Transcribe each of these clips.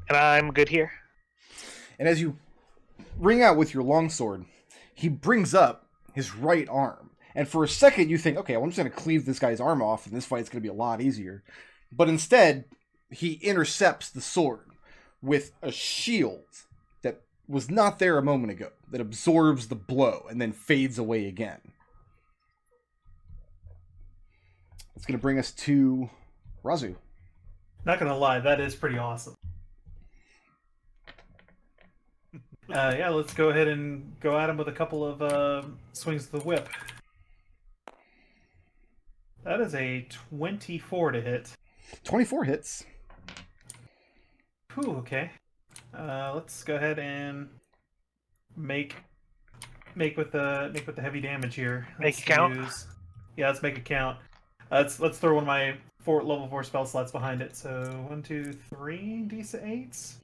And I'm good here. And as you ring out with your longsword, he brings up his right arm. And for a second, you think, okay, well, I'm just going to cleave this guy's arm off, and this fight's going to be a lot easier. But instead, he intercepts the sword with a shield that was not there a moment ago, that absorbs the blow and then fades away again. It's going to bring us to Raazu. Not gonna lie, that is pretty awesome. Yeah, let's go ahead and go at him with a couple of swings of the whip. That is a 24 to hit. 24 hits. Whew, okay. Let's go ahead and make with the heavy damage here. Make it count. Yeah, let's make it count. Let's throw one of my level 4 spell slots behind it. So 1, 2, 3 d8s.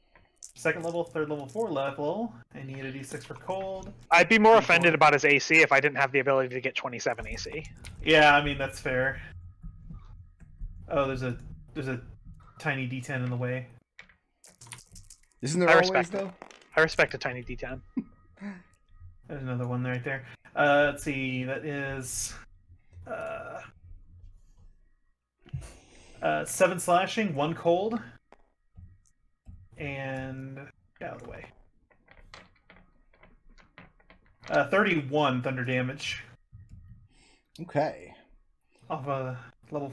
Second level, third level, 4 level. I need a d6 for cold. I'd be more offended about his AC if I didn't have the ability to get 27 AC. Yeah, I mean that's fair. Oh, there's a tiny d10 in the way. Isn't there I always, respect though? I respect a tiny D10. There's another one right there. Let's see. That is 7 slashing, 1 cold, and get out of the way. 31 thunder damage. Okay. Off a level.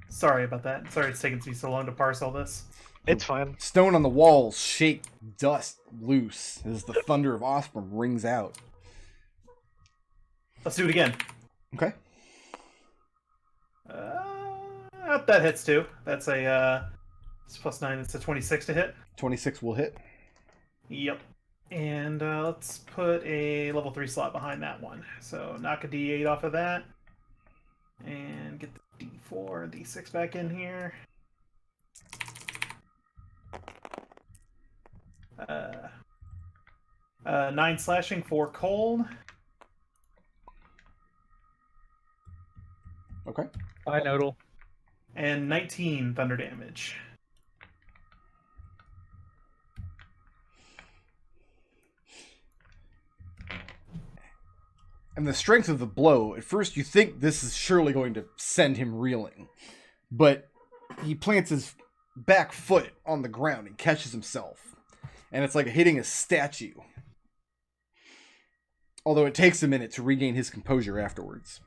Sorry about that. Sorry it's taken me so long to parse all this. It's fine. Stone on the walls shake dust loose as the thunder of Osprey rings out. Let's do it again. Okay. That hits too. That's a it's +9. It's a 26 to hit. 26 will hit. Yep. And let's put a level 3 slot behind that one. So knock a d8 off of that. And get the d4 and d6 back in here. 9 slashing, 4 cold. Okay. Bye, Nodal. And 19 thunder damage. And the strength of the blow, at first you think this is surely going to send him reeling. But he plants his back foot on the ground and catches himself. And it's like hitting a statue. Although it takes a minute to regain his composure afterwards.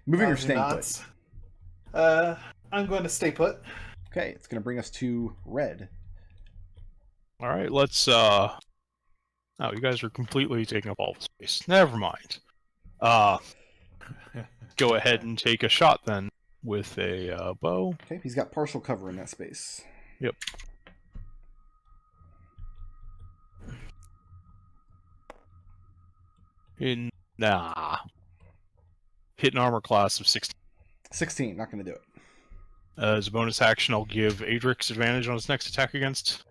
Moving or staying put? I'm going to stay put. Okay, it's going to bring us to Red. All right, let's. Oh, you guys are completely taking up all the space. Never mind. Go ahead and take a shot then with a bow. Okay, he's got partial cover in that space. Yep. Nah. Hit an armor class of 16. 16, not going to do it. As a bonus action, I'll give Adrex advantage on his next attack against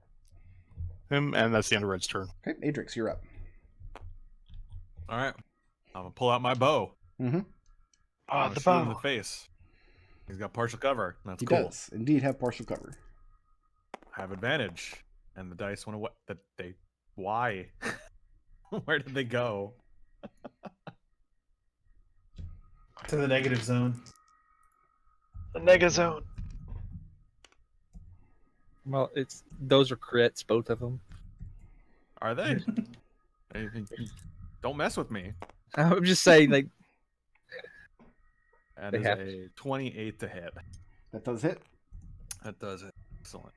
him, and that's the end of Red's turn. Okay, Adrex, you're up. Alright. I'm going to pull out my bow. Mm-hmm. Oh, the Shoot him in bow. the face. He's got partial cover. That's He cool. does indeed have partial cover. I have advantage. And the dice want to... Why? Where did they go? To the negative zone. The Nega Zone. Well, those are crits, both of them. Are they? Don't mess with me. I'm just saying, like, That They is have a 28 to hit. That does hit. That does it. Excellent.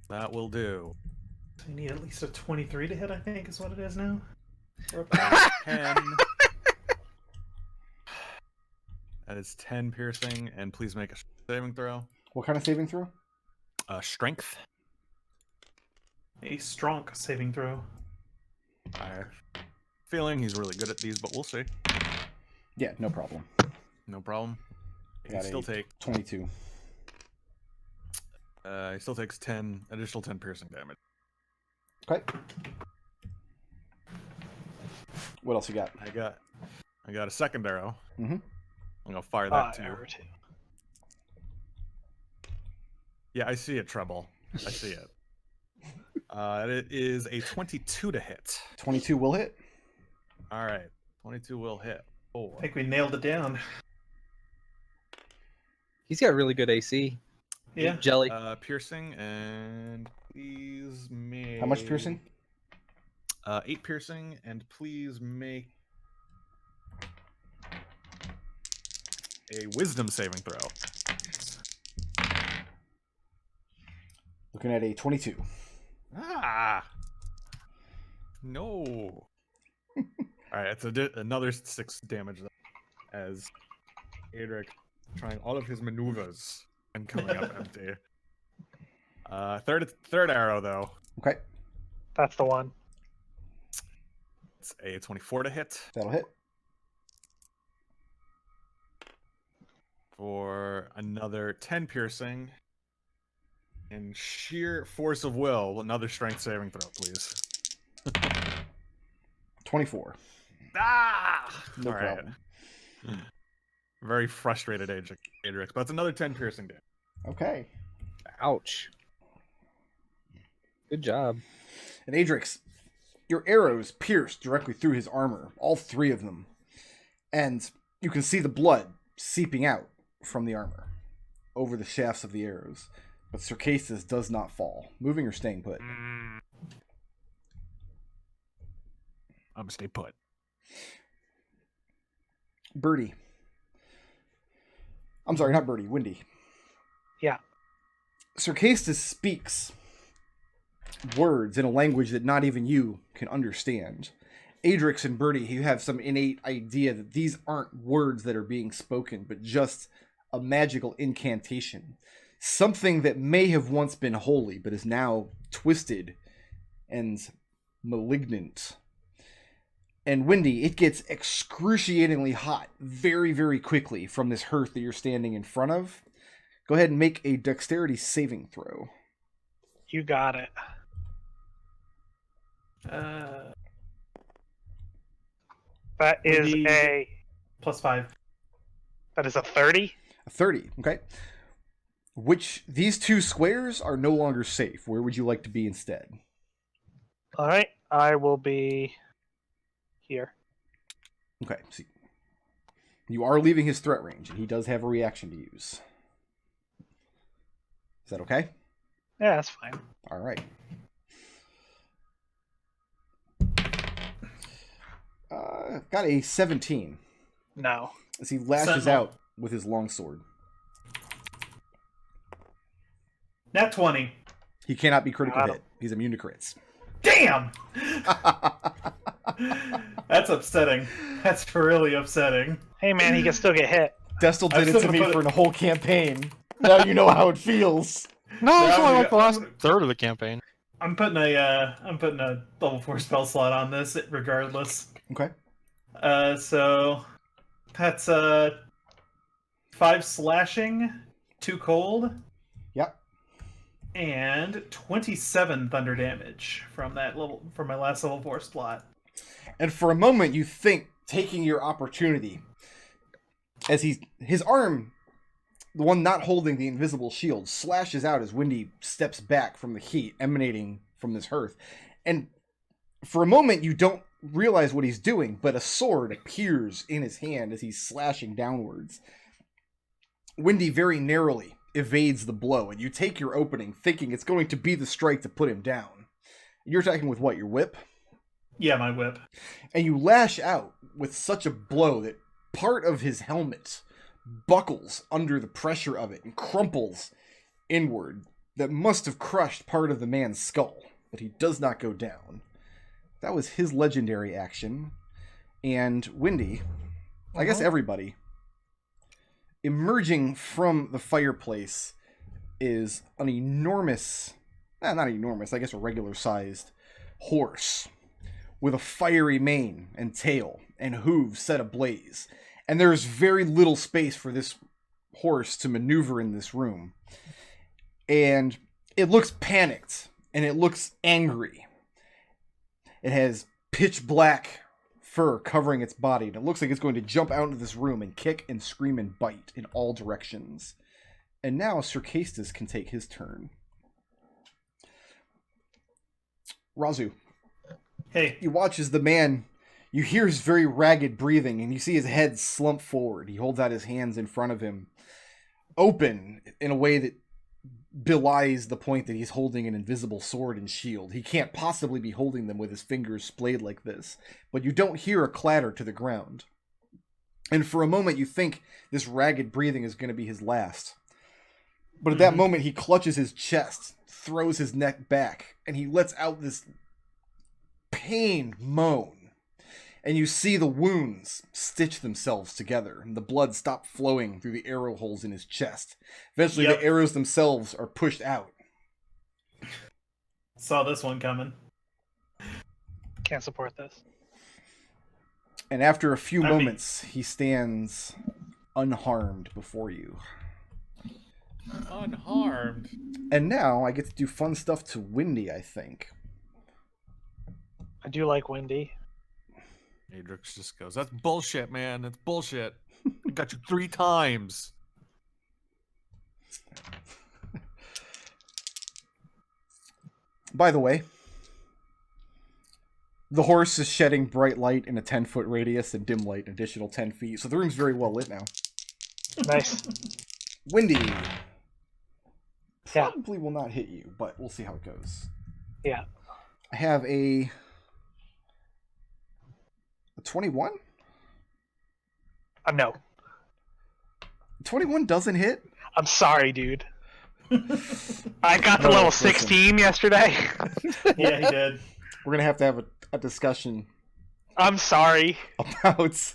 That will do. So you need at least a 23 to hit, I think, is what it is now. We're up 10. That is 10 piercing, and please make a saving throw. What kind of saving throw? Strength. a strong saving throw. I have a feeling he's really good at these, but we'll see. Yeah, no problem. No problem. He Got still a take 22. he still takes 10 additional 10 piercing damage. Okay. What else you got? I got a second arrow. Mm-hmm. I'm gonna fire that too. Arrow two. Yeah, I see it, Treble. I see it. It is a 22 to hit. 22 will hit. All right, 22 will hit. I think we nailed it down. He's got really good AC. Yeah. Jelly. Piercing, and please make... How much piercing? 8 piercing, and please make a wisdom saving throw. Looking at a 22. Ah! No. Alright, it's another 6 damage though, as Adrex trying all of his maneuvers and coming up empty. Third arrow though. Okay, That's the one. It's a 24 to hit that'll hit. for another 10 piercing. And sheer force of will, another strength saving throw, please. 24. Ah! No All right. problem. Very frustrated Adrex, but it's another 10 piercing damage. Okay. Ouch. Good job. And Adrex, your arrows pierce directly through his armor, all 3 of them. And you can see the blood seeping out from the armor over the shafts of the arrows. But Sir Caistus does not fall. Moving or staying put? I'm gonna stay put. Birdie. I'm sorry, not Birdie, Windy. Yeah. Sir Caistus speaks words in a language that not even you can understand. Adrex and Birdie, you have some innate idea that these aren't words that are being spoken, but just a magical incantation. Something that may have once been holy, but is now twisted and malignant. And Windy, it gets excruciatingly hot very, very quickly from this hearth that you're standing in front of. Go ahead and make a dexterity saving throw. You got it. That is Maybe- a +5. that is a 30. A 30, okay. These 2 squares are no longer safe. Where would you like to be instead? All right, I will be here. Okay, see. You are leaving his threat range, and he does have a reaction to use. Is that okay? Yeah, that's fine. All right. Got a 17 No. as he lashes Sentinel. out with his longsword. Nat 20. He cannot be critical Got him. hit. He's immune to crits. Damn! That's upsetting. That's really upsetting. Hey man, he can still get hit. Destil I'm did it still to gonna me put for it- the whole campaign. Now you know how it feels. No, it's Now only we like the got- last third of the campaign. I'm putting a level 4 spell slot on this regardless. Okay. So that's 5 slashing, 2 cold, Yep. and 27 thunder damage from my last level 4 slot. And for a moment, you think, taking your opportunity, as his arm, the one not holding the invisible shield, slashes out as Windy steps back from the heat emanating from this hearth. And for a moment, you don't realize what he's doing, but a sword appears in his hand as he's slashing downwards. Windy very narrowly evades the blow, and you take your opening, thinking it's going to be the strike to put him down. You're attacking with what, your whip? Yeah, my whip. And you lash out with such a blow that part of his helmet buckles under the pressure of it and crumples inward. That must have crushed part of the man's skull, but he does not go down. That was his legendary action. And Windy, I guess everybody, emerging from the fireplace is an enormous, not enormous, I guess a regular-sized horse with a fiery mane and tail and hooves set ablaze. And there's very little space for this horse to maneuver in this room. And it looks panicked, and it looks angry. It has pitch black fur covering its body, and it looks like it's going to jump out into this room and kick and scream and bite in all directions. And now Sir Caistus can take his turn. Raazu, Hey. you watch as the man, you hear his very ragged breathing, and you see his head slump forward. He holds out his hands in front of him, open in a way that belies the point that he's holding an invisible sword and shield. He can't possibly be holding them with his fingers splayed like this, but you don't hear a clatter to the ground. And for a moment you think this ragged breathing is going to be his last. But at that moment he clutches his chest, throws his neck back, and he lets out this pained moan. And you see the wounds stitch themselves together, and the blood stop flowing through the arrow holes in his chest. Eventually, the arrows themselves are pushed out. Saw this one coming. Can't support this. And after a few moments, he stands unharmed before you. Unharmed. And now I get to do fun stuff to Windy, I think. I do like Windy. Adrex just goes, "That's bullshit, man. That's bullshit. I got you 3 times." By the way, the horse is shedding bright light in a 10-foot radius and dim light an additional 10 feet, so the room's very well lit now. Nice. Windy probably will not hit you, but we'll see how it goes. Yeah. I have a 21? No. 21 doesn't hit? I'm sorry, dude. I got to No, level listen. 16 yesterday. Yeah, he did. We're going to have a discussion I'm sorry. about...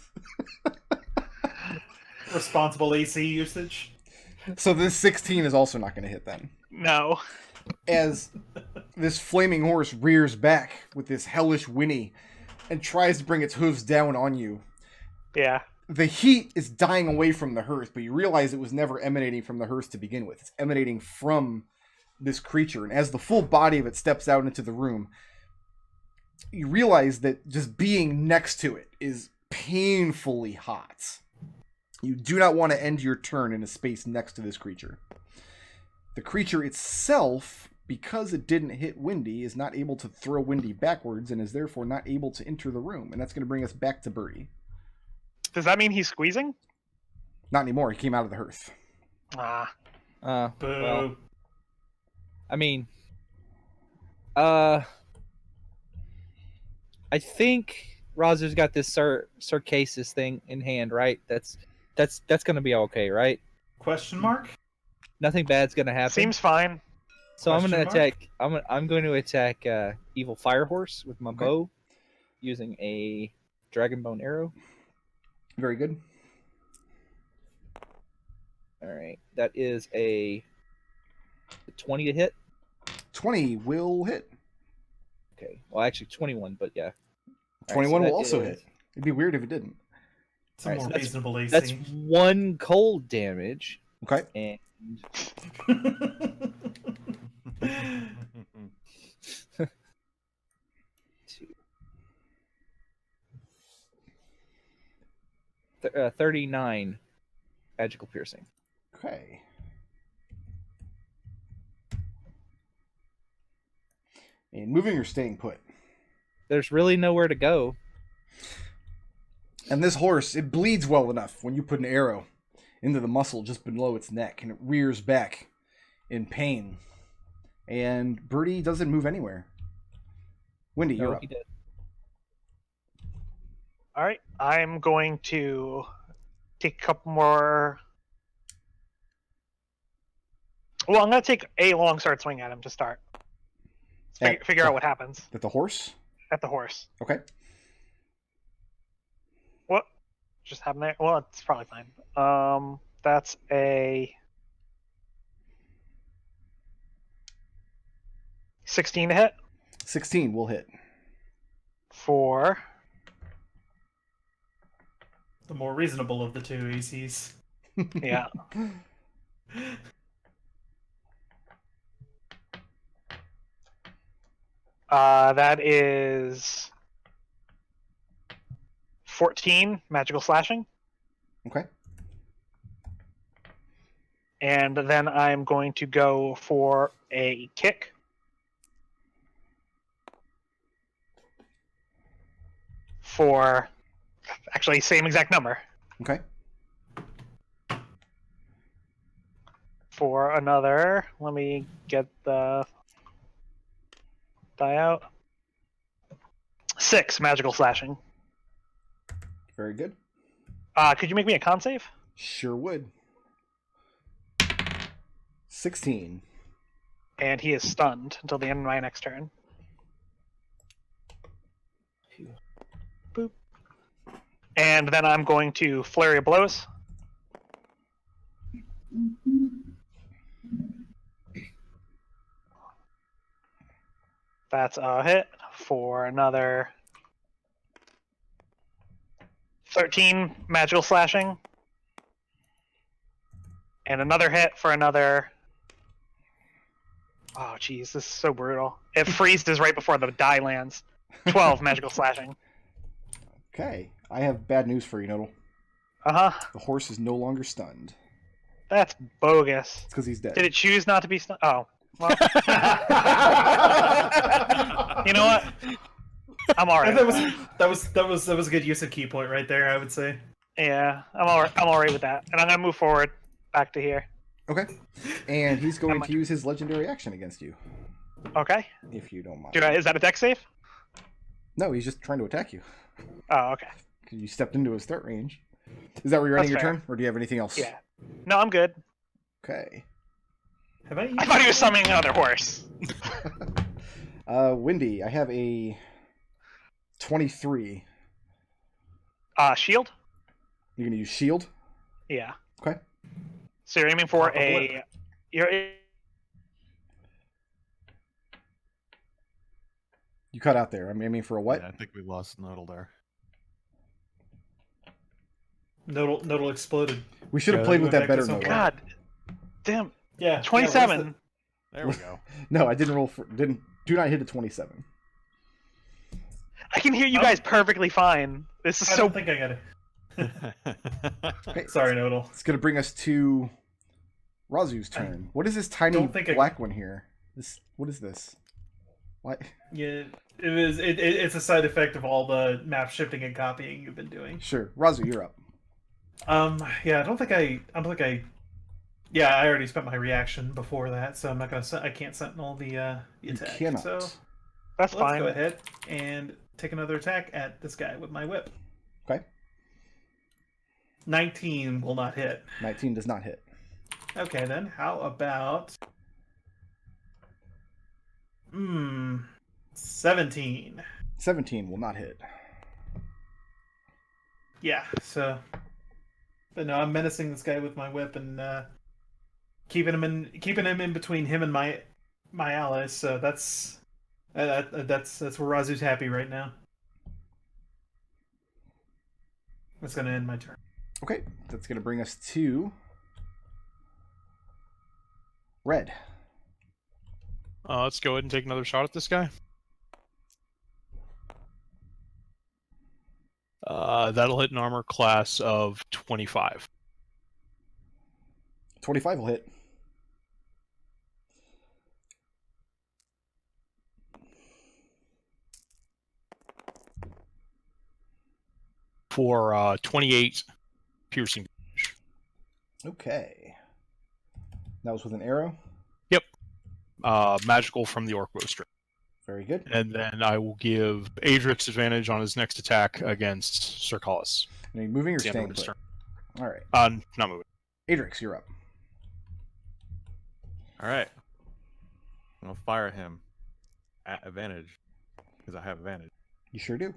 Responsible AC usage. So this 16 is also not going to hit then. No. As this flaming horse rears back with this hellish whinny and tries to bring its hooves down on you. Yeah. The heat is dying away from the hearth, but you realize it was never emanating from the hearth to begin with. It's emanating from this creature. And as the full body of it steps out into the room, you realize that just being next to it is painfully hot. You do not want to end your turn in a space next to this creature. The creature itself, because it didn't hit Windy, is not able to throw Windy backwards and is therefore not able to enter the room. And that's going to bring us back to Birdie. Does that mean he's squeezing? Not anymore. He came out of the hearth. Ah. Boo. Well, I mean, I think Raazu's got this Sir Caistus thing in hand, right? That's gonna be okay, right? Question mark? Nothing bad's gonna happen. Seems fine. So I'm gonna Question attack. I'm going to attack Evil Firehorse with my bow, using a Dragonborn arrow. Very good. All right, that is a 20 to hit. 20 will hit. Okay, well actually 21, but yeah. 21 that will also is- hit. It'd be weird if it didn't. It's a Alright, more so reasonable AC. That's 1 cold damage, Okay. and two. 39 magical piercing. Okay. And moving or staying put. There's really nowhere to go. And this horse, it bleeds well enough when you put an arrow into the muscle just below its neck, and it rears back in pain. And Birdie doesn't move anywhere. Windy, No, you're up. he did. All right. I'm going to take a couple more. Well, I'm going to take a long sword swing at him to start. Figure out what happens At the horse? at the horse. Okay. What just happened there? Well, it's probably fine. That's a 16 to hit 16 will hit. for The more reasonable of the two ACs. yeah. That is 14 magical slashing. Okay. And then I'm going to go for a kick. for actually same exact number Okay. for another. Let me get the die out. 6 magical slashing. Very good. Could you make me a con save? Sure would. 16. And he is stunned until the end of my next turn. Boop. And then I'm going to flurry of blows. That's a hit for another 13 magical slashing. And another hit for another... Oh, jeez, this is so brutal. It freezes right before the die lands. 12 magical slashing. Okay. I have bad news for you, Nodal. Uh-huh. The horse is no longer stunned. That's bogus. It's because he's dead. Did it choose not to be stunned? Oh. Well. You know what? I'm alright. That was a good use of key point right there, I would say. Yeah, I'm alright with that. And I'm gonna move forward back to here. Okay. And he's going to use his legendary action against you, Okay. if you don't mind. Is that a dex save? No, he's just trying to attack you. Oh, okay. 'Cause you stepped into his threat range. Is that where you're ending your That's fair. turn? Or do you have anything else? Yeah. No, I'm good. Okay. Have I? I thought he was summoning another horse. Windy, I have a 23. Shield? You're going to use shield? Yeah. Okay. So you're aiming for Pop a blip. You cut out there. I'm aiming for a what? Yeah, I think we lost Nodal there. Nodal exploded. We should have Yeah, played we with went that back better, to some Nodal. God. Damn. Yeah. 27. There we go. No, I didn't roll for... Do not hit a 27. I can hear you guys perfectly fine. This is I so... don't think I got it. Okay. Sorry, Nodal. It's going to bring us to Raazu's turn. What is this tiny don't think black one here? What is this? What? Yeah, it's a side effect of all the map shifting and copying you've been doing. Sure. Raazu, you're up. Yeah, I already spent my reaction before that, so I'm not gonna. I can't sentinel the You attack. cannot. So That's let's fine. go ahead and take another attack at this guy with my whip. Okay. 19 will not hit. 19 does not hit. Okay, then how about 17? 17 will not hit. Yeah. So, but no, I'm menacing this guy with my whip and keeping him in between him and my allies. So that's where Raazu's happy right now. That's gonna end my turn. Okay. That's going to bring us to Red. Let's go ahead and take another shot at this guy. That'll hit an armor class of 25. 25 will hit. For 28 piercing damage. Okay. That was with an arrow. Magical from the Orc Bowstring. Very good. And then I will give Adrex advantage on his next attack against Sir Collis. Are you moving or At the end staying of his put? turn. All right. Not moving. Adrex, you're up. All right. I'm gonna fire him at advantage because I have advantage. You sure do.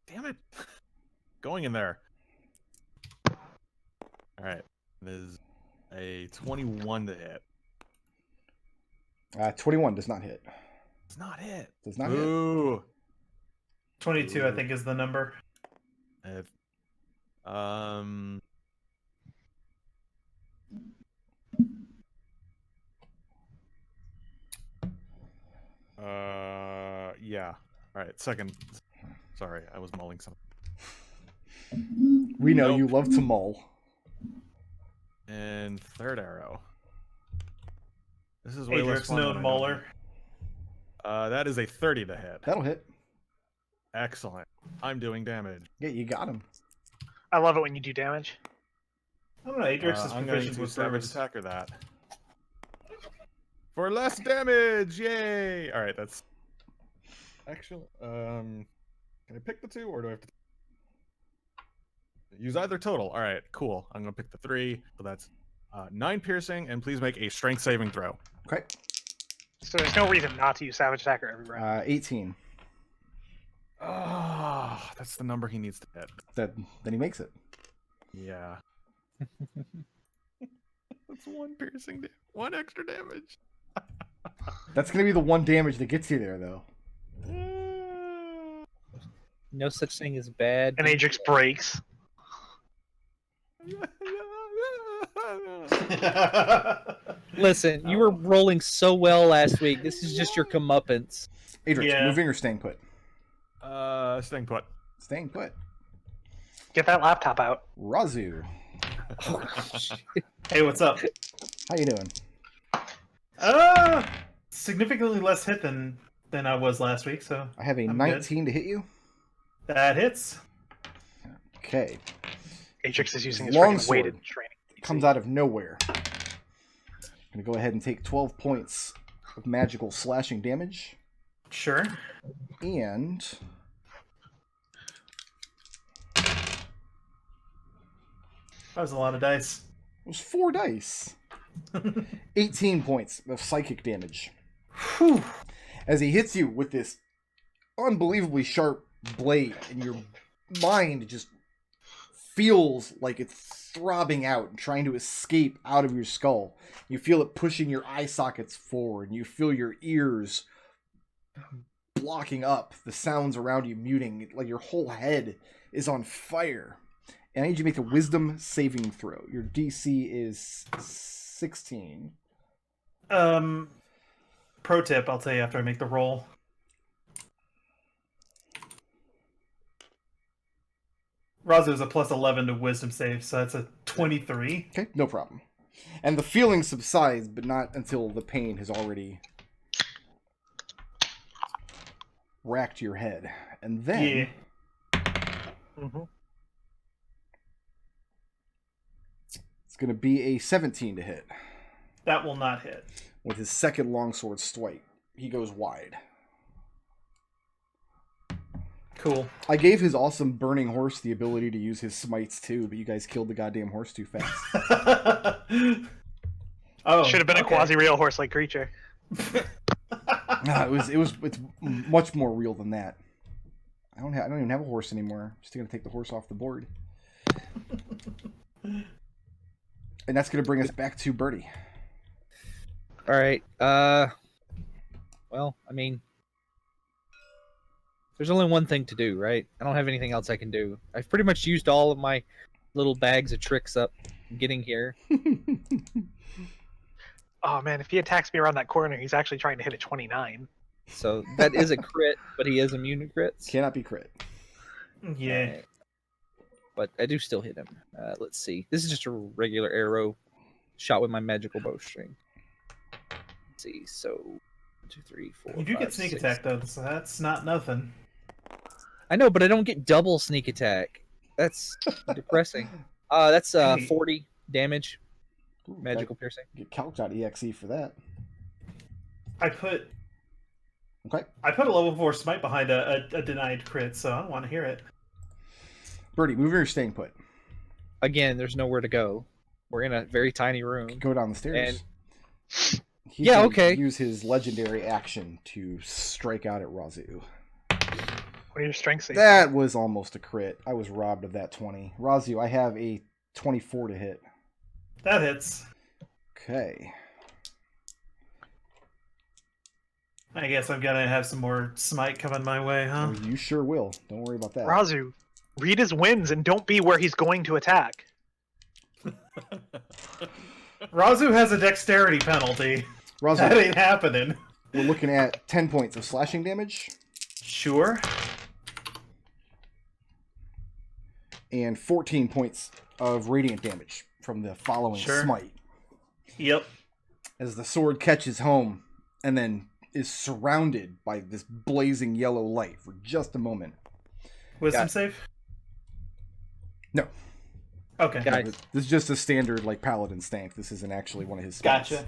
Damn it! Going in there. All right. There's a 21 to hit. 21 does not hit. It's not hit. Does not hit. Ooh. 22, I think, is the number. If, yeah. All right. Second. Sorry, I was mulling something. We know Nope. you love to mull. And third arrow. This is way less Adrex, fun. when known I don't mauler. That is a 30 to hit. That'll hit. Excellent. I'm doing damage. Yeah, you got him. I love it when you do damage. I don't know. Adrex is I'm going proficient to with savage service. attacker that. For less damage! Yay! Alright, that's... Actually, can I pick the 2, or do I have to... Use either total. Alright, cool. I'm gonna pick the 3, so that's 9 piercing, and please make a strength saving throw. Okay. So there's no reason not to use Savage Attacker every round. 18. Ah, that's the number he needs to hit. Then he makes it. Yeah. That's 1 piercing, 1 extra damage. That's gonna be the 1 damage that gets you there, though. No such thing as bad. And Adrex breaks. Listen, you were rolling so well last week. This is just your comeuppance. Adrex, Yeah. moving or staying put? Staying put. Staying put. Get that laptop out. Raazu, Hey, what's up? how you doing? Significantly less hit than I was last week, so I have a I'm 19 to hit you. that hits. Okay. Adrex is using his Long freaking weighted sword. training. Comes out of nowhere. I'm gonna go ahead and take 12 points of magical slashing damage. Sure. And That was a lot of dice. it was 4 dice. 18 points of psychic damage. Whew. As he hits you with this unbelievably sharp blade, and your mind just feels like it's throbbing out and trying to escape out of your skull. You feel it pushing your eye sockets forward, and you feel your ears blocking up, the sounds around you muting, like your whole head is on fire. And I need you to make a wisdom saving throw. Your DC is 16. Pro tip, I'll tell you after I make the roll. Raazu is a plus 11 to wisdom save, so that's a 23. Okay, no problem. And the feeling subsides, but not until the pain has already racked your head. And then Yeah. it's going to be a 17 to hit. That will not hit. With his second longsword swipe, he goes wide. Cool. I gave his awesome burning horse the ability to use his smites too, but you guys killed the goddamn horse too fast. Oh, Should have been a okay. quasi-real horse-like creature. No, it's much more real than that. I don't even have a horse anymore. I'm just gonna take the horse off the board. And that's gonna bring us back to Birdie. All right. Well, I mean, there's only one thing to do, right? I don't have anything else I can do. I've pretty much used all of my little bags of tricks up getting here. Oh man, if he attacks me around that corner, he's actually trying to hit a 29. So that is a crit, but he is immune to crits. Cannot be crit. Yeah. Alright. But I do still hit him. Let's see. This is just a regular arrow shot with my magical bowstring. Let's see. So 1, 2, 3, 4. You do 5, get sneak 6. attack though, so that's not nothing. I know, but I don't get double sneak attack. That's depressing. That's Hey. 40 damage. Ooh, Magical piercing. Get calc.exe for that. I put Okay. a level 4 smite behind a denied crit, so I don't want to hear it. Birdie, move or staying put. Again, there's nowhere to go. We're in a very tiny room. Go down the stairs. He Yeah, can okay. Use his legendary action to strike out at Raazu. What are your strength saves? That was almost a crit. I was robbed of that 20. Raazu, I have a 24 to hit. That hits. Okay. I guess I'm gonna have some more smite coming my way, huh? Oh, you sure will. Don't worry about that. Raazu, read his wins and don't be where he's going to attack. Raazu has a dexterity penalty. That Raazu, ain't happening. we're looking at 10 points of slashing damage Sure. and 14 points of radiant damage from the following Sure. smite. Yep. As the sword catches home and then is surrounded by this blazing yellow light for just a moment. Wisdom save? No. Okay. Guys. This is just a standard like Paladin stank. This isn't actually one of his spells. Gotcha.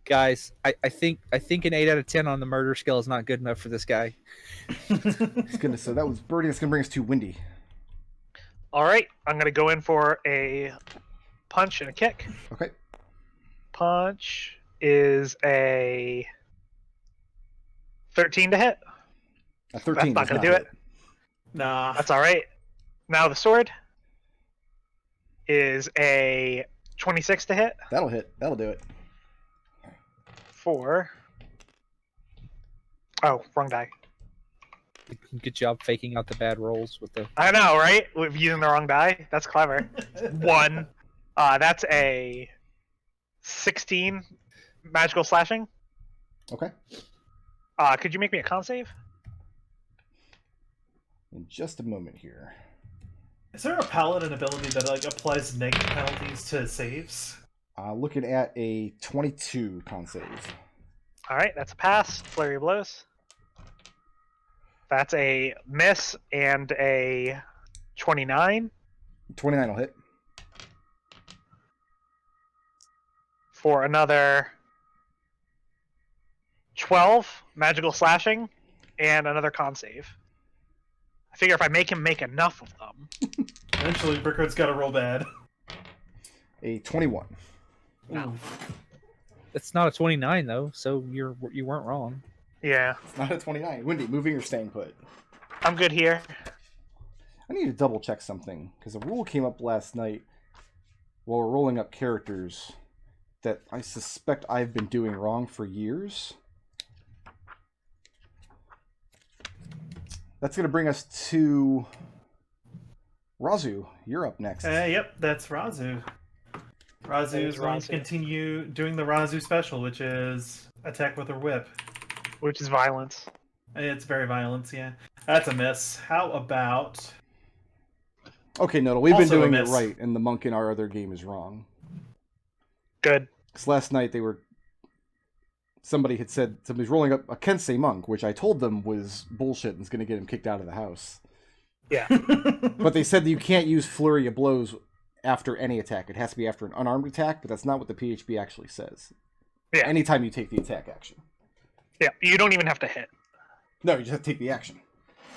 Guys, I think an 8 out of 10 on the murder scale is not good enough for this guy. So that was Birdie. That's gonna bring us to Windy. All right, I'm gonna go in for a punch and a kick. Okay. Punch is a 13 to hit. A 13. That's not does gonna do it. Nah. That's all right. Now the sword is a 26 to hit. That'll hit. That'll do it. Oh, wrong die. Good job faking out the bad rolls with the. I know, right? With using the wrong die. That's clever. 1. That's a 16 magical slashing. Okay. Could you make me a con save? In just a moment here. Is there a paladin ability that like applies negative penalties to saves? Looking at a 22 con save. All right, that's a pass. Flurry of blows. That's a miss and a 29 29 will hit. for another 12 magical slashing and another con save. I figure if I make him make enough of them. Eventually, Brickard's got to roll bad. A 21. Ooh. It's not a 29 though, so you weren't wrong. Yeah, It's not a 29. Windy, moving or staying put? I'm good here. I need to double check something because a rule came up last night while we're rolling up characters that I suspect I've been doing wrong for years. That's going to bring us to Raazu. You're up next. Yep, that's Raazu. Raazu is going to Raazu. continue doing the Raazu special, which is attack with her whip. Which is violence. It's very violent, yeah. That's a miss. How about... Okay, Nodal, we've been Also a doing it miss. right, and the monk in our other game is wrong. Good. Because last night somebody had said somebody's rolling up a Kensei monk, which I told them was bullshit and is going to get him kicked out of the house. Yeah. But they said that you can't use flurry of blows after any attack. It has to be after an unarmed attack, but that's not what the PHB actually says. Yeah. Anytime you take the attack action. Yeah, you don't even have to hit. No, you just have to take the action.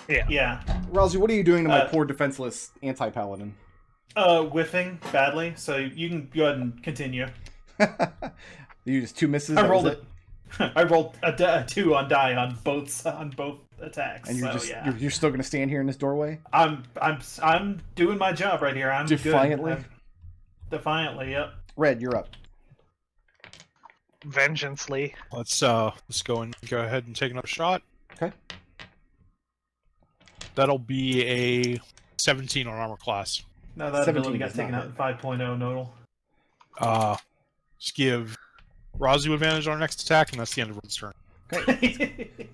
Yeah. Yeah. Raazu, what are you doing to my Uh, poor defenseless anti-paladin? Whiffing badly, so you can go ahead and continue. You just 2 misses? I that was rolled it. I rolled a 2 on die on both attacks. And you're so, just yeah. you're still gonna stand here in this doorway? I'm doing my job right here. I'm Defiantly? Good. Defiantly, yep. Red, you're up. Vengeancely. Let's go ahead and take another shot. Okay. That'll be a 17 on armor class. No, that 17 ability got does not taken out in 5.0 Nodal. Just give Raazu advantage on our next attack, and that's the end of his turn.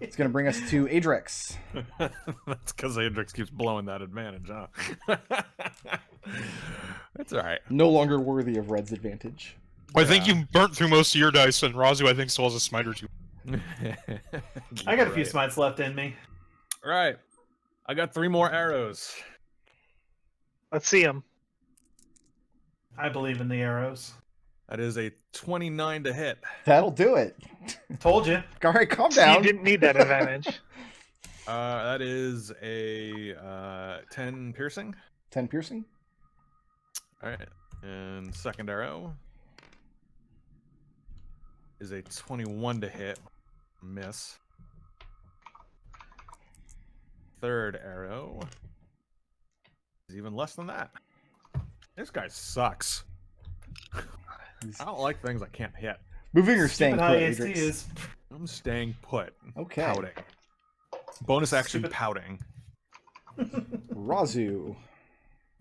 It's gonna bring us to Adrex. That's because Adrex keeps blowing that advantage, huh? That's alright. No longer worthy of Red's advantage. Well, I think you burnt through most of your dice, and Raazu, I think, still has a smite or two. I got a few smites left in me. Alright. I got 3 more arrows. Let's see him. I believe in the arrows. That is a 29 to hit. That'll do it. Told you. All right, calm You down. didn't need that advantage. That is a 10 piercing. 10 piercing. Alright. And second arrow is a 21 to hit. Miss. Third arrow is even less than that. This guy sucks. I don't like things I can't hit. Moving or staying Stupid put, high AC Adrex? is. I'm staying put. Okay. Pouting. Bonus action Stupid- pouting. Raazu.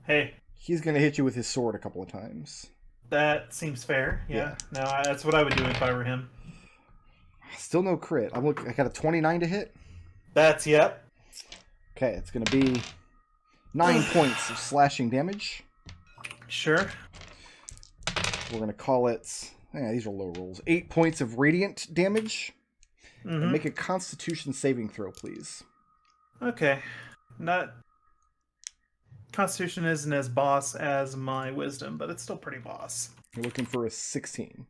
Hey, He's gonna hit you with his sword a couple of times. that seems fair. Yeah. No, that's what I would do if I were him. Still no crit. I got a 29 to hit. That's yep. Okay, it's gonna be 9 points of slashing damage. Sure. We're gonna call it. Yeah, these are low rolls. 8 points of radiant damage, And make a Constitution saving throw, please. Okay. Not Constitution isn't as boss as my Wisdom, but it's still pretty boss. You're looking for a 16.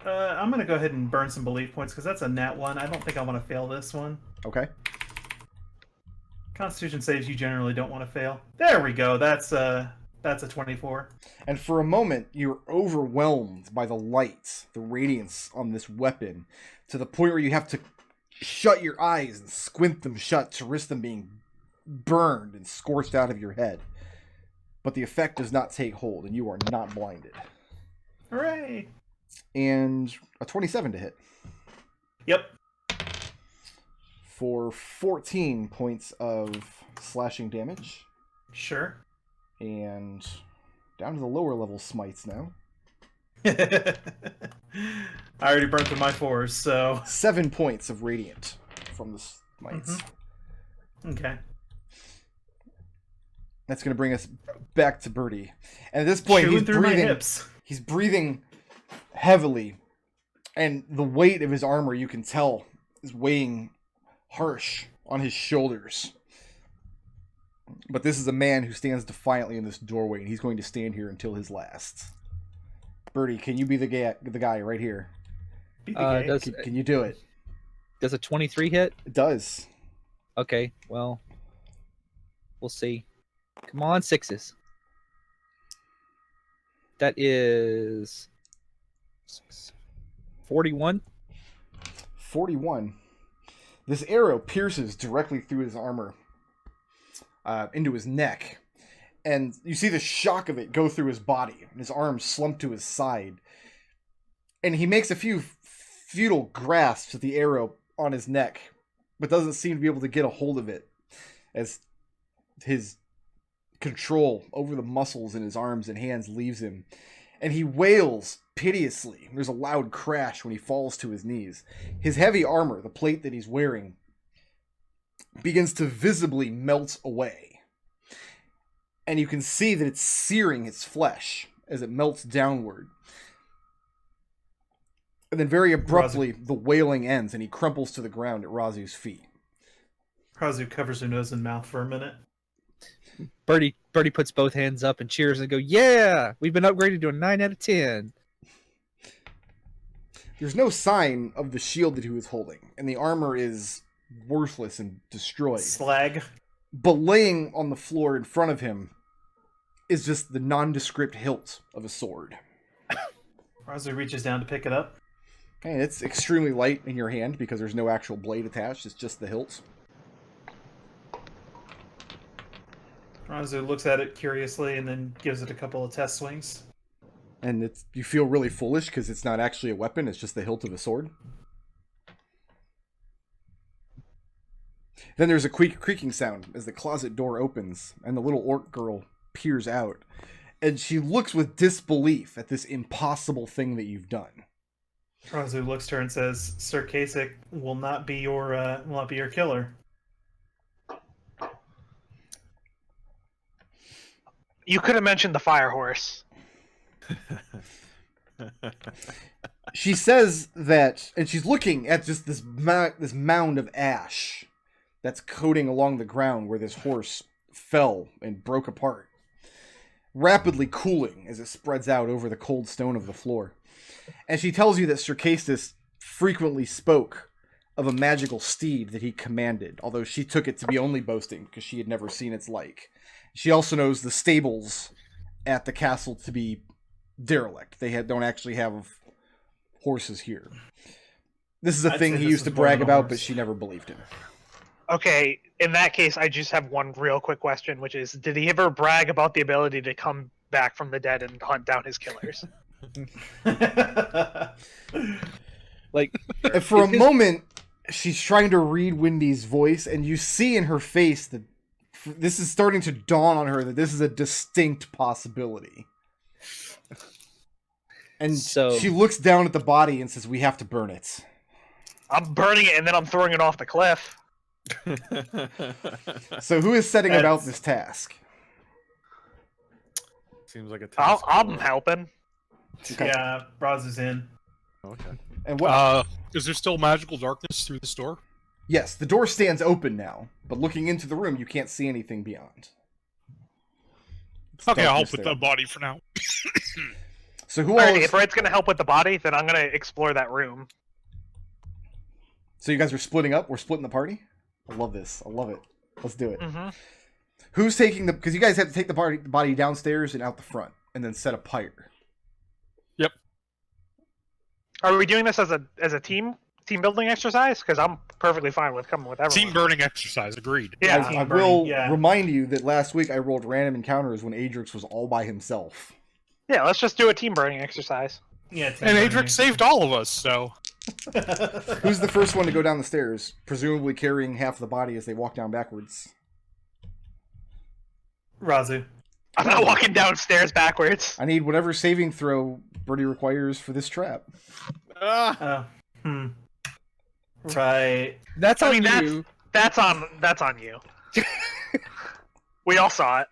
I'm going to go ahead and burn some belief points because that's a nat 1. I don't think I want to fail this one. Okay. Constitution saves you generally don't want to fail. There we go. That's a 24. And for a moment, you're overwhelmed by the light, the radiance on this weapon, to the point where you have to shut your eyes and squint them shut to risk them being burned and scorched out of your head. But the effect does not take hold, and you are not blinded. Hooray! And a 27 to hit. Yep. For 14 points of slashing damage. Sure. And down to the lower level smites now. I already burnt through my 4s, so... 7 points of radiant from the smites. Okay. That's going to bring us back to Birdie. And at this point, Chewing through my hips. He's breathing heavily. And the weight of his armor, you can tell, is weighing harsh on his shoulders. But this is a man who stands defiantly in this doorway, and he's going to stand here until his last. Birdie, can you be the guy right here? Can you do it? Does a 23 hit? It does. Okay, well, we'll see. Come on, 6s. That is 41. 41. This arrow pierces directly through his armor, into his neck. And you see the shock of it go through his body, and his arms slump to his side. And he makes a few futile grasps at the arrow on his neck, but doesn't seem to be able to get a hold of it, as his control over the muscles in his arms and hands leaves him. And he wails piteously. There's a loud crash when he falls to his knees. His heavy armor, the plate that he's wearing, begins to visibly melt away. And you can see that it's searing his flesh as it melts downward. And then very abruptly, the wailing ends, and he crumples to the ground at Raazu's feet. Raazu covers her nose and mouth for a minute. Birdie puts both hands up and cheers and go, yeah! We've been upgraded to a 9 out of 10. There's no sign of the shield that he was holding, and the armor is worthless and destroyed. Slag. But laying on the floor in front of him is just the nondescript hilt of a sword. Raazu reaches down to pick it up. And it's extremely light in your hand because there's no actual blade attached, it's just the hilt. Raazu looks at it curiously and then gives it a couple of test swings. And you feel really foolish because it's not actually a weapon, it's just the hilt of a sword. Then there's a creaking sound as the closet door opens and the little orc girl peers out. And she looks with disbelief at this impossible thing that you've done. Raazu looks to her and says, Sir Kasich will not be your killer. You could have mentioned the fire horse. She says that, and she's looking at just this mound of ash that's coating along the ground where this horse fell and broke apart, rapidly cooling as it spreads out over the cold stone of the floor. And she tells you that Sir Caistus frequently spoke of a magical steed that he commanded, although she took it to be only boasting because she had never seen its like. She also knows the stables at the castle to be derelict. They don't actually have horses here. This is a thing he used to brag about, but she never believed him. Okay, in that case, I just have one real quick question, which is, did he ever brag about the ability to come back from the dead and hunt down his killers? Like, and for a moment, she's trying to read Wendy's voice, and you see in her face that this is starting to dawn on her that this is a distinct possibility. And so she looks down at the body and says, "We have to burn it." I'm burning it, and then I'm throwing it off the cliff. So who is setting about this task? Seems like a task. I'm helping. Okay. Yeah, Raazu's in. Okay. And what? Is there still magical darkness through this door? Yes, the door stands open now, but looking into the room, you can't see anything beyond. It's Okay, I'll help darkness with there. the body for now. So who all? Alright, if Red's gonna help with the body, then I'm gonna explore that room. So you guys are splitting up? We're splitting the party? I love this. I love it. Let's do it. Mm-hmm. Who's taking the... Because you guys have to take the body downstairs and out the front, and then set a pyre. Yep. Are we doing this as a team building exercise? Because I'm perfectly fine with coming with everyone. Team burning exercise, agreed. Yeah. Team I burning, will yeah. remind you that last week I rolled random encounters when Adrex was all by himself. Yeah, let's just do a team burning exercise. Yeah, team And burning. Adrex saved all of us, so... Who's the first one to go down the stairs, presumably carrying half the body as they walk down backwards? Raazu. I'm not walking downstairs backwards. I need whatever saving throw Birdie requires for this trap. Right. That's I on mean, you. That's on you. We all saw it.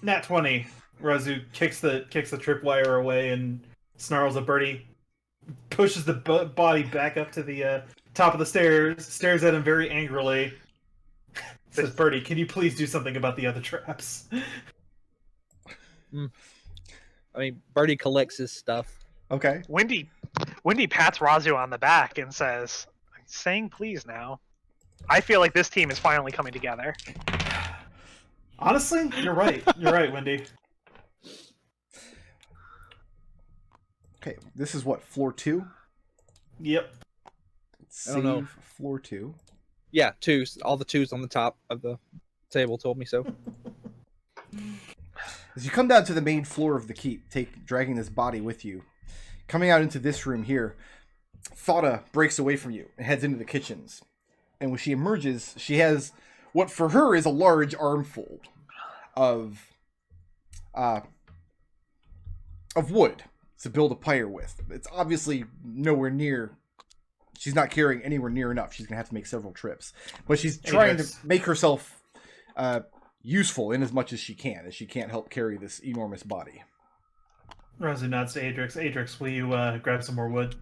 Nat 20. Raazu kicks the tripwire away and snarls at Birdie. Pushes the body back up to the top of the stairs. Stares at him very angrily. Says, "Birdie, can you please do something about the other traps?" I mean, Birdie collects his stuff. Okay. Wendy pats Raazu on the back and says, "Saying please now. I feel like this team is finally coming together." Honestly, you're right. You're right, Wendy. Okay, this is what, floor 2? Yep. Let's I don't know. save floor 2. Yeah, twos. All the twos on the top of the table told me so. As you come down to the main floor of the keep, dragging this body with you, coming out into this room here, Thada breaks away from you and heads into the kitchens. And when she emerges, she has what for her is a large armful of wood to build a pyre with. It's obviously nowhere near. She's not carrying anywhere near enough. She's gonna have to make several trips, but she's trying to make herself useful in as much as she can, as she can't help carry this enormous body. Raazu nods to Adrex. Adrex, will you grab some more wood?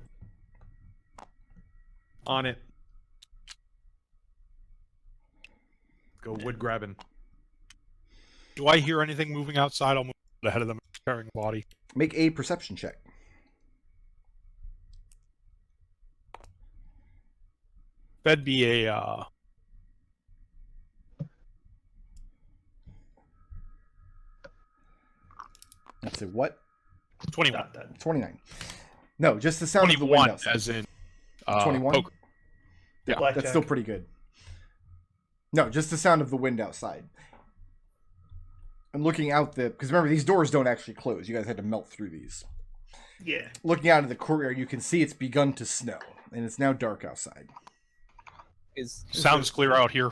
On it. Go wood grabbing. Do I hear anything moving outside? I'll move ahead of them carrying the body. Make a perception check. That'd be a Let's see, what? 21. Dot, dot. 29. No, just the sound of the wind 21, outside. as in 21? poker. Yeah, Blackjack. That's still pretty good. No, just the sound of the wind outside. I'm looking out because remember, these doors don't actually close. You guys had to melt through these. Yeah. Looking out of the courtyard, you can see it's begun to snow, and it's now dark outside. Sounds clear out here.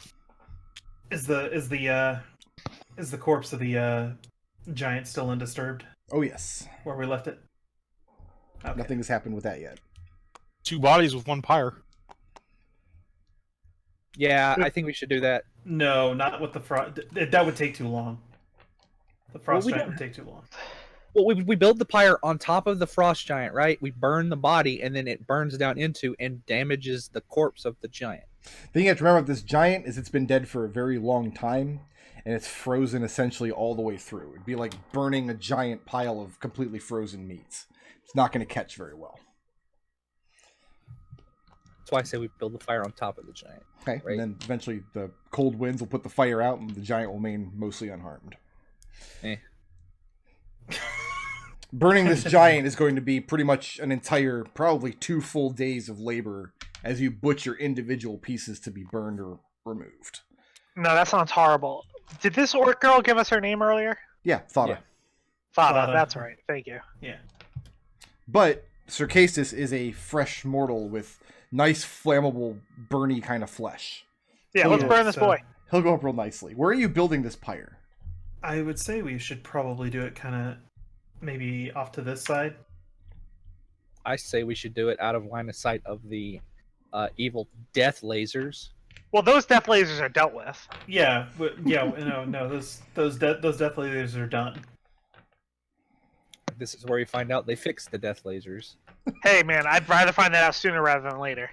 Is the corpse of the giant still undisturbed Oh, yes. where we left it? Okay. Nothing has happened with that yet. 2 bodies with 1 pyre. Yeah, I think we should do that. No, not with the frost. That would take too long. The frost we giant don't- would take too long. Well, we build the pyre on top of the frost giant, right? We burn the body, and then it burns down into and damages the corpse of the giant. The thing you have to remember with this giant is it's been dead for a very long time, and it's frozen essentially all the way through. It'd be like burning a giant pile of completely frozen meats. It's not going to catch very well. That's why I say we build the fire on top of the giant. Okay, Right. and then eventually the cold winds will put the fire out, and the giant will remain mostly unharmed. Eh. Burning this giant is going to be pretty much an entire, probably 2 full days of labor as you butcher individual pieces to be burned or removed. No, that sounds horrible. Did this orc girl give us her name earlier? Yeah, Thada. Yeah. Thada, Thada. that's right. Thank you. Yeah. But Sir Caistus is a fresh mortal with nice, flammable, burny kind of flesh. Yeah, So let's yeah, burn this so- boy. He'll go up real nicely. Where are you building this pyre? I would say we should probably do it kind of maybe off to this side. I say we should do it out of line of sight of the evil death lasers. Well, those death lasers are dealt with. Yeah, no, those death lasers are done. this is where you find out they fixed the death lasers. Hey, man, I'd rather find that out sooner rather than later.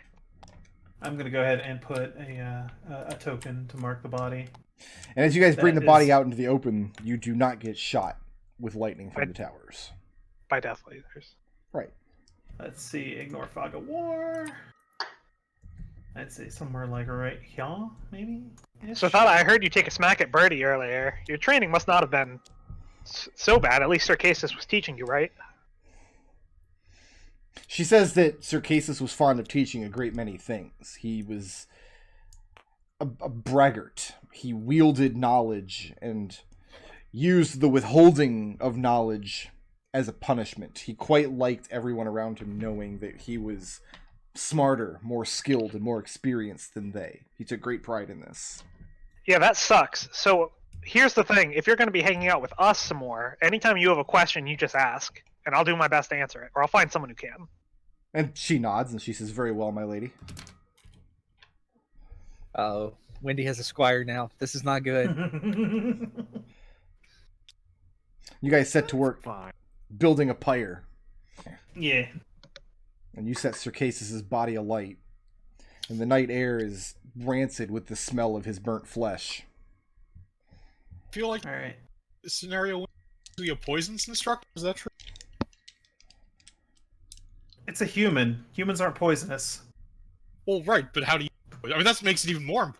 I'm gonna go ahead and put a token to mark the body. And as you guys bring That the body is- out into the open, you do not get shot with lightning from the towers. By death lasers. Right. Let's see, ignore fog of war. I'd say somewhere like right here, maybe. So I thought I heard you take a smack at Birdie earlier. Your training must not have been so bad. At least Sir Caistus was teaching you, right? She says that Sir Caistus was fond of teaching a great many things. He was a braggart. He wielded knowledge and used the withholding of knowledge as a punishment. He quite liked everyone around him knowing that he was smarter, more skilled, and more experienced than they. He took great pride in this. Yeah, that sucks. So here's the thing. If you're going to be hanging out with us some more, anytime you have a question, you just ask. And I'll do my best to answer it. Or I'll find someone who can. And she nods and she says, "Very well, my lady." Oh, Wendy has a squire now. This is not good. You guys set to work Fine. building a pyre. Yeah. And you set Sir Caistus's body alight. And the night air is rancid with the smell of his burnt flesh. I feel like All right. this scenario would be a poisons instructor. Is that true? It's a human. Humans aren't poisonous. Well, right, but how do you... I mean, that makes it even more...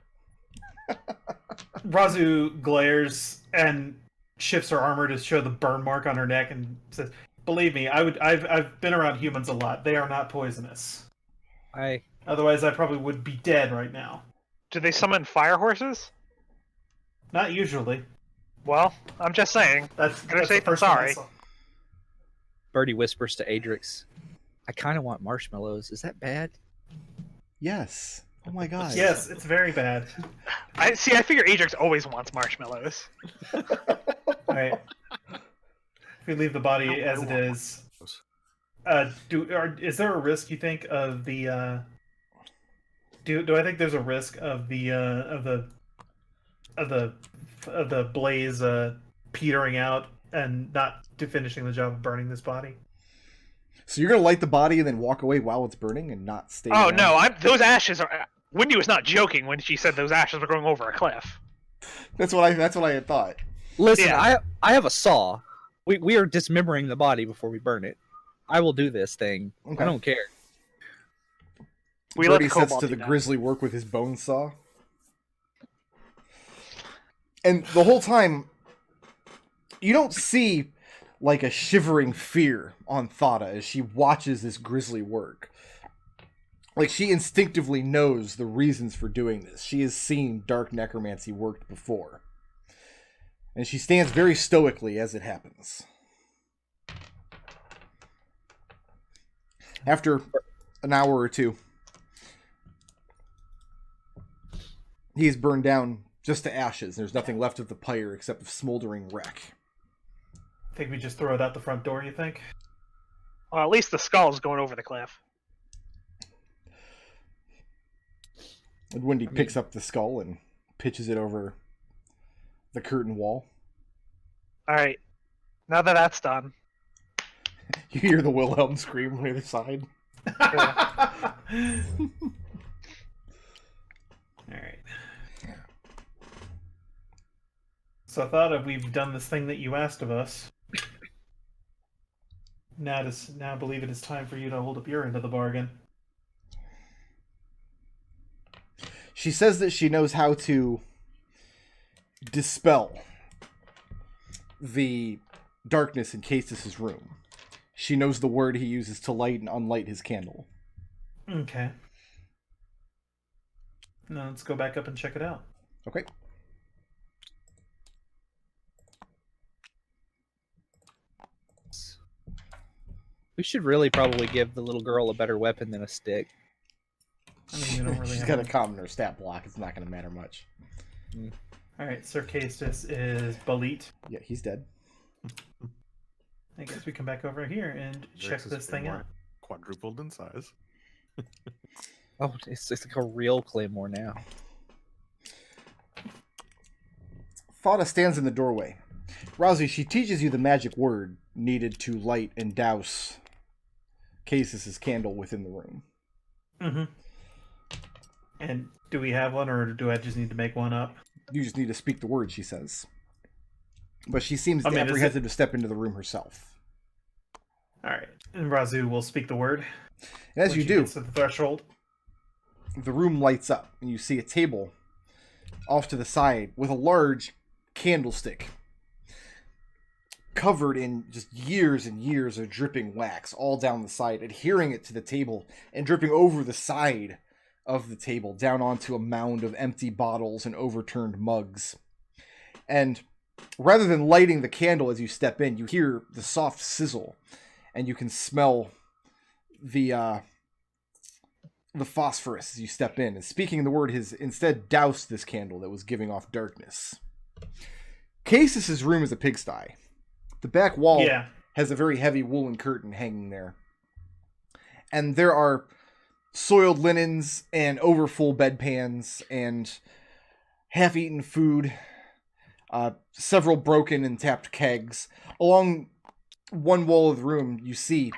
Raazu glares and shifts her armor to show the burn mark on her neck and says, "Believe me, I've been around humans a lot. They are not poisonous. Otherwise, I probably would be dead right now. Do they summon fire horses? Not usually. Well, I'm just saying. That's Gonna the say first time I sorry. saw. Birdie whispers to Adrex, "I kind of want marshmallows. Is that bad?" Yes. Oh my god. Yes, it's very bad. I figure Adrex always wants marshmallows. All right. If we leave the body as it is, is there a risk you think of the? Do I think there's a risk of the blaze petering out and not to finishing the job of burning this body? So you're gonna light the body and then walk away while it's burning and not stay Oh around? no, those ashes are... Wendy was not joking when she said those ashes were going over a cliff. That's what I had thought. Listen, Yeah. I have a saw. We are dismembering the body before we burn it. I will do this thing. Okay. I don't care. We let Birdie the sets Kobold to do the that. grizzly work with his bone saw. And the whole time, you don't see like a shivering fear on Thada as she watches this grizzly work. Like, she instinctively knows the reasons for doing this. She has seen dark necromancy worked before. And she stands very stoically as it happens. After an hour or two, he's burned down just to ashes. There's nothing left of the pyre except a smoldering wreck. Think we just throw it out the front door, you think? Well, at least the skull is going over the cliff. And Wendy picks up the skull and pitches it over the curtain wall. Alright. Now that that's done. You hear the Wilhelm scream on the other side. Alright. So I thought if we've done this thing that you asked of us. Now I believe it is time for you to hold up your end of the bargain. She says that she knows how to dispel the darkness in Caistus' room. She knows the word he uses to light and unlight his candle. Okay. Now let's go back up and check it out. Okay. We should really probably give the little girl a better weapon than a stick. I mean, you don't really She's have got a any- common or stat block. It's not going to matter much. Alright, Sir Caistus is Balit. Yeah, he's dead. I guess we come back over here and check Adrex is this thing more out. Quadrupled in size. Oh, it's like a real claymore now. Thada stands in the doorway. Raazu, she teaches you the magic word needed to light and douse Caistus's candle within the room. Mm-hmm. And do we have one, or do I just need to make one up? You just need to speak the word, she says. But she seems I mean, apprehensive to step into the room herself. All right, and Raazu will speak the word. And as when you she do, gets to the threshold. the room lights up, and you see a table off to the side with a large candlestick covered in just years and years of dripping wax all down the side, adhering it to the table and dripping over the side of the table down onto a mound of empty bottles and overturned mugs. And rather than lighting the candle as you step in, you hear the soft sizzle, and you can smell the phosphorus as you step in. And speaking the word has instead doused this candle that was giving off darkness. Caistus's room is a pigsty. The back wall has a very heavy woolen curtain hanging there. And there are soiled linens and overfull bedpans and half-eaten food, several broken and tapped kegs. Along one wall of the room, you see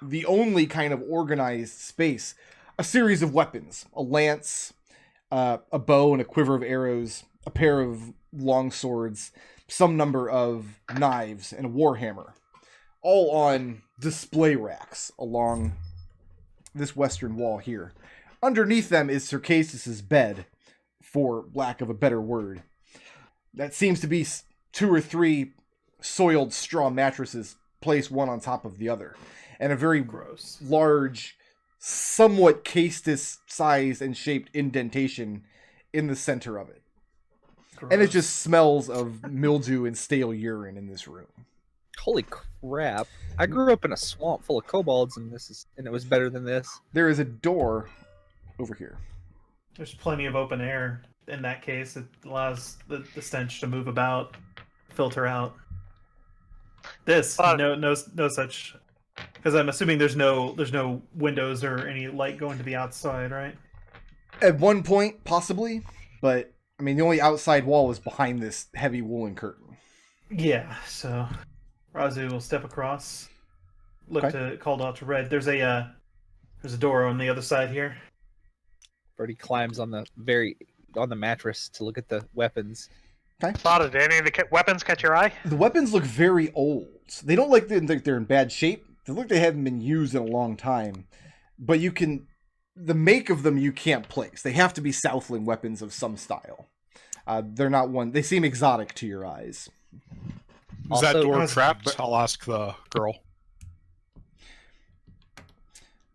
the only kind of organized space, a series of weapons, a lance, a bow and a quiver of arrows, a pair of long swords, some number of knives, and a warhammer, all on display racks along this western wall here. Underneath them is Sir Caistus's bed, for lack of a better word. That seems to be 2 or 3 soiled straw mattresses placed one on top of the other, and a very large, somewhat Caistus-sized and shaped indentation in the center of it. Gross. And it just smells of mildew and stale urine in this room. Holy crap. I grew up in a swamp full of kobolds, and it was better than this. There is a door over here. There's plenty of open air in that case. It allows the stench to move about, filter out. This, no such... Because I'm assuming there's no windows or any light going to the outside, right? At one point, possibly, but I mean, the only outside wall is behind this heavy woolen curtain. Yeah, so Raazu will step across, called out to Red. There's a door on the other side here. Birdie climbs on the mattress to look at the weapons. Okay. Spotted. Did any of the weapons catch your eye? The weapons look very old. They don't look like they're in bad shape. They look like they haven't been used in a long time. But the make of them you can't place. They have to be Southland weapons of some style. They're not one. They seem exotic to your eyes. Is that door trapped? I'll ask the girl.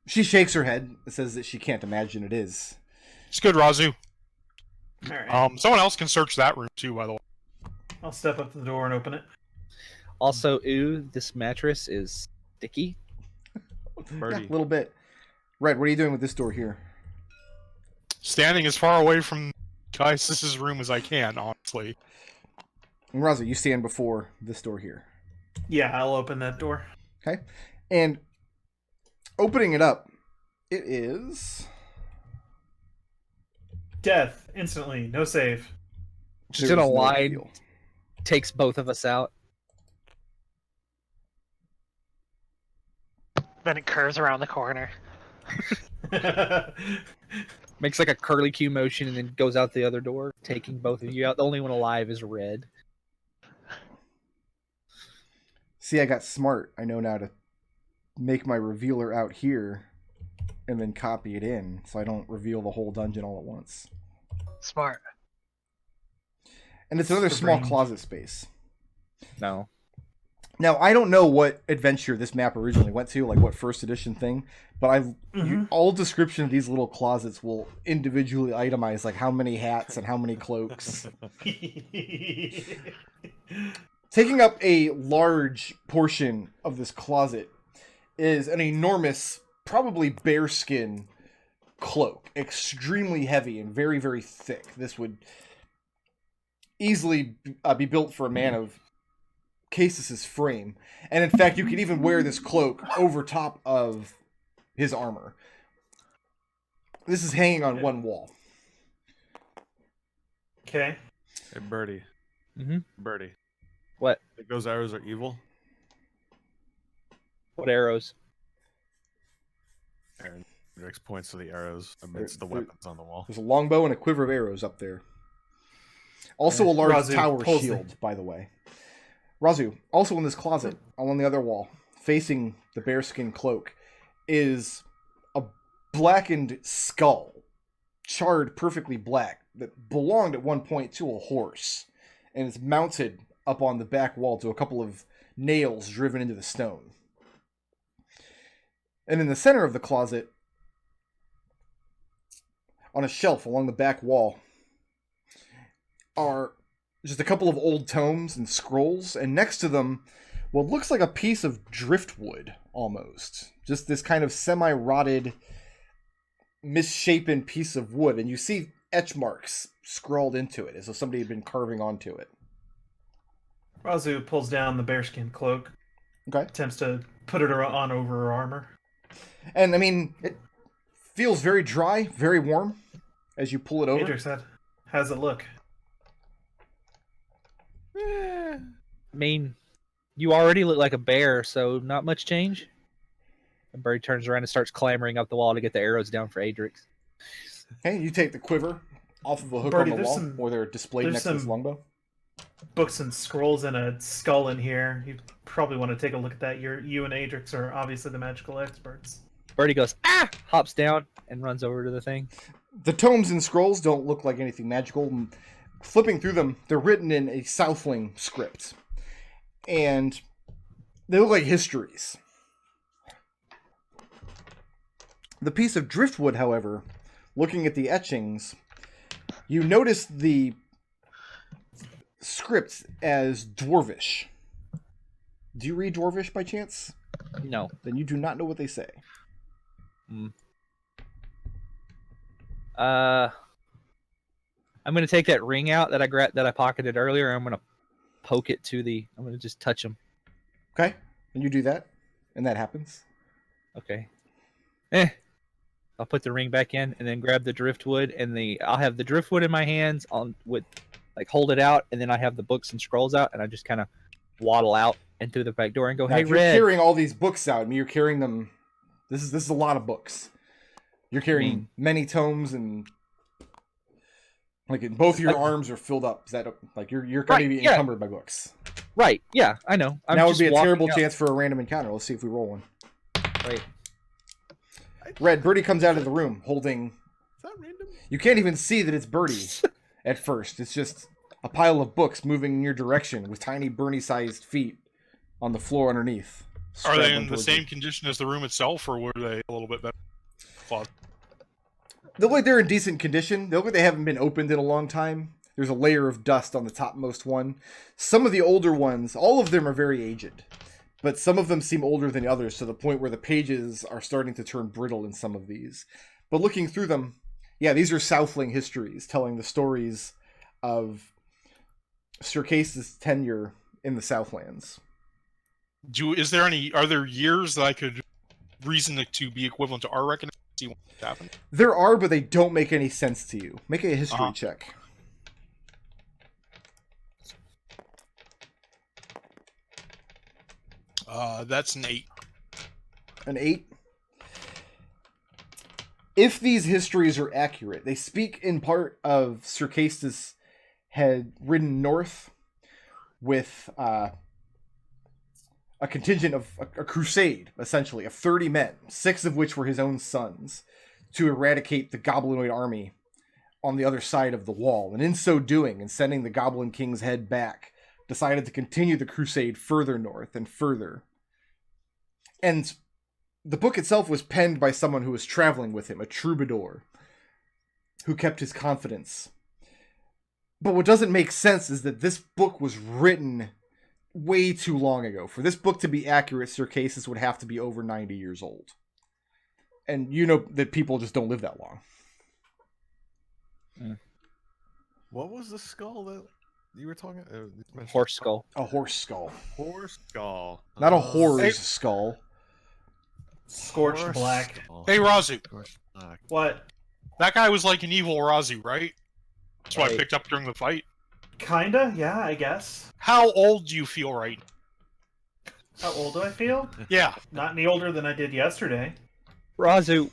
She shakes her head and says that she can't imagine it is. It's good, Raazu. All right. Someone else can search that room too, by the way. I'll step up to the door and open it. Also, this mattress is sticky. Yeah, a little bit. Red, what are you doing with this door here? Standing as far away from Caistus's room as I can, honestly. And Raazu, you stand before this door here. Yeah, I'll open that door. Okay. And opening it up, it is... Death, instantly, no save. Just in a line, takes both of us out. Then it curves around the corner. Makes like a curly Q motion and then goes out the other door, taking both of you out. The only one alive is Red. See, I got smart. I know now to make my revealer out here and then copy it in so I don't reveal the whole dungeon all at once. Smart. And it's another small closet space. No. Now, I don't know what adventure this map originally went to, like what first edition thing, but all description of these little closets will individually itemize like how many hats and how many cloaks. Taking up a large portion of this closet is an enormous, probably bearskin cloak, extremely heavy and very, very thick. This would easily be built for a man of Caistus's frame, and in fact, you could even wear this cloak over top of his armor. This is hanging on one wall. Okay. Hey, Birdie. Mm-hmm. Birdie. What? Think those arrows are evil? What arrows? And Adrex points to the arrows amidst the weapons on the wall. There's a longbow and a quiver of arrows up there. Also a large Raazu tower pulls shield, by the way. Raazu, also in this closet, along the other wall, facing the bearskin cloak, is a blackened skull, charred perfectly black, that belonged at one point to a horse, and it's mounted up on the back wall to a couple of nails driven into the stone. And in the center of the closet, on a shelf along the back wall, are just a couple of old tomes and scrolls, and next to them, what looks like a piece of driftwood, almost. Just this kind of semi-rotted, misshapen piece of wood, and you see etch marks scrawled into it, as though somebody had been carving onto it. Raazu pulls down the bearskin cloak. Okay. Attempts to put it on over her armor. And, I mean, it feels very dry, very warm, as you pull it over. Adrex, how's it look? I mean, you already look like a bear, so not much change. And Birdie turns around and starts clambering up the wall to get the arrows down for Adrex. Okay, you take the quiver off of a hook Birdie, on the there's wall, some- where they're displayed there's next to this some- longbow. Books and scrolls and a skull in here. You probably want to take a look at that. You and Adrex are obviously the magical experts. Birdie goes, ah! Hops down and runs over to the thing. The tomes and scrolls don't look like anything magical. Flipping through them, they're written in a Southling script. And they look like histories. The piece of driftwood, however, looking at the etchings, you notice the script as Dwarvish. Do you read Dwarvish by chance? No. Then you do not know what they say. I'm gonna take that ring out that I pocketed earlier. And I'm gonna poke it to the. I'm gonna just touch him. Okay, and you do that, and that happens. Okay. I'll put the ring back in and then grab the driftwood and I'll have the driftwood in my hands hold it out, and then I have the books and scrolls out, and I just kind of waddle out and through the back door and go, Now, hey, if you're Red. carrying all these books out, I mean, you're carrying them. This is a lot of books. You're carrying many tomes, and both of your arms are filled up. Is that you're going to be encumbered by books? Right. Yeah, I know. Now would be a terrible out. chance for a random encounter. Let's see if we roll one. Right. Red, Birdie comes out of the room holding. Is that random? You can't even see that it's Birdie at first. It's just a pile of books moving in your direction with tiny Bernie-sized feet on the floor underneath. Are they scrabbling in the towards same you. condition as the room itself, or were they a little bit better? They look like they're in decent condition. They look like they haven't been opened in a long time. There's a layer of dust on the topmost one. Some of the older ones, all of them are very aged. But some of them seem older than others, to the point where the pages are starting to turn brittle in some of these. But looking through them, yeah, these are Southling histories, telling the stories of Sir Caistus' tenure in the Southlands. Are there years that I could reason it to be equivalent to our reckoning? See what happened. There are, but they don't make any sense to you. Make a history check. That's an 8. An 8? If these histories are accurate, they speak in part of Sir Caistus had ridden north with a contingent of a crusade, essentially, of 30 men, 6 of which were his own sons, to eradicate the goblinoid army on the other side of the wall. And in so doing, and sending the Goblin King's head back, decided to continue the crusade further north and further. And the book itself was penned by someone who was traveling with him, a troubadour, who kept his confidence. But what doesn't make sense is that this book was written way too long ago. For this book to be accurate, Sir Caistus would have to be over 90 years old. And you know that people just don't live that long. What was the skull that you were talking? You mentioned Horse skull. A horse skull. Horse skull. Not a Oh. whore's skull. Scorched Horse black. skull. Hey, Raazu. Scorched black. What? That guy was like an evil Raazu, right? That's what I Right. picked up during the fight. Kinda, yeah, I guess. How old do you feel right How old do I feel? Yeah. Not any older than I did yesterday. Raazu,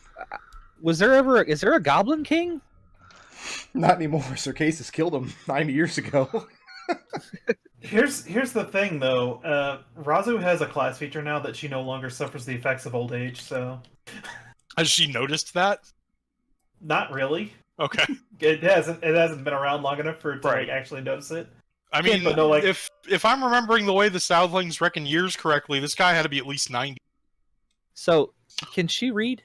is there a Goblin King? Not anymore. Sir Caistus killed him 90 years ago. Here's the thing, though. Raazu has a class feature now that she no longer suffers the effects of old age, so... Has she noticed that? Not really. Okay. It hasn't been around long enough for her to Right. like, actually notice it. I mean, But no, like- if I'm remembering the way the Southlands reckon years correctly, this guy had to be at least 90. So, can she read?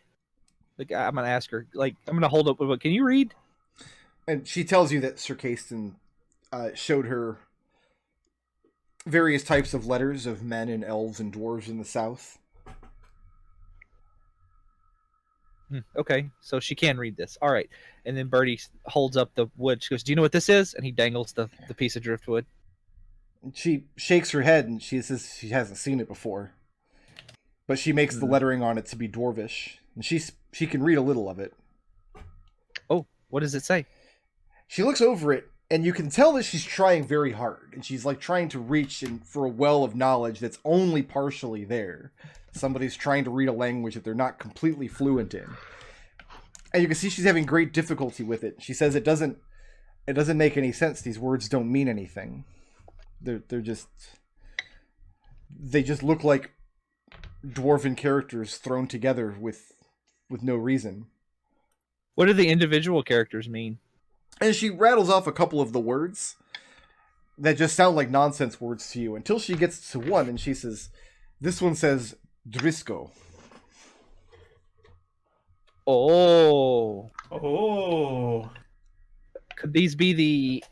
Like, I'm gonna ask her. Like, I'm gonna hold up. But can you read? And she tells you that Sir Caistus showed her various types of letters of men and elves and dwarves in the south. Okay, so she can read this. All right. And then Birdie holds up the wood. She goes, "Do you know what this is?" And he dangles the piece of driftwood. And she shakes her head and she says she hasn't seen it before. But she makes the lettering on it to be dwarvish. And she can read a little of it. Oh, what does it say? She looks over it, and you can tell that she's trying very hard. And she's like trying to reach for a well of knowledge that's only partially there. Somebody's trying to read a language that they're not completely fluent in. And you can see she's having great difficulty with it. She says it doesn't make any sense. These words don't mean anything. They just look like dwarven characters thrown together with no reason. What do the individual characters mean? And she rattles off a couple of the words that just sound like nonsense words to you until she gets to one and she says, this one says Drisco. Oh. Oh. Could this be the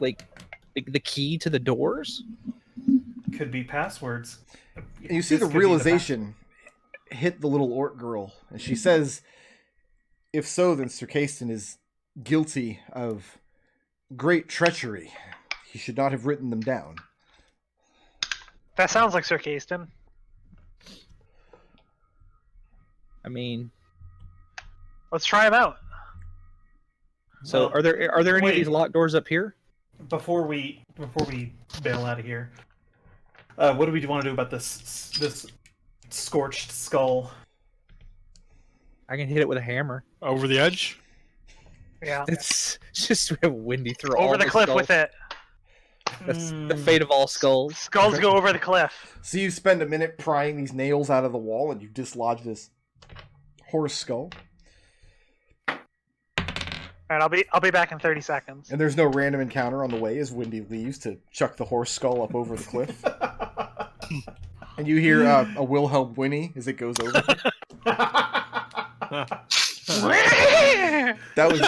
like the key to the doors? Could be passwords. And you see This the could be realization hit the little orc girl. And she says, if so, then Sir Caistus is guilty of great treachery. He should not have written them down. That sounds like Sir Caistus. I mean, Let's try him out. so Well, are there any wait. of these locked doors up here? Before we bail out of here, what do we want to do about this scorched skull? I can hit it with a hammer. Over the edge? Yeah. It's just we have Windy through all Over the cliff skulls. with it. That's the fate of all skulls. Skulls go over the cliff. So you spend a minute prying these nails out of the wall and you dislodge this horse skull. Alright, I'll be back in 30 seconds. And there's no random encounter on the way as Windy leaves to chuck the horse skull up over the cliff. And you hear a Wilhelm Whinny as it goes over. That was...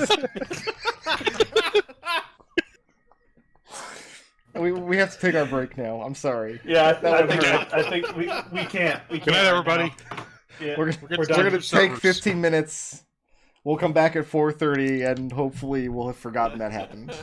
we have to take our break now. I'm sorry. Yeah, That I would think hurt. we can't. We can't. Good night, right everybody. now. Yeah, We're we're going done. to take 15 minutes. We'll come back at 4:30 and hopefully we'll have forgotten that happened.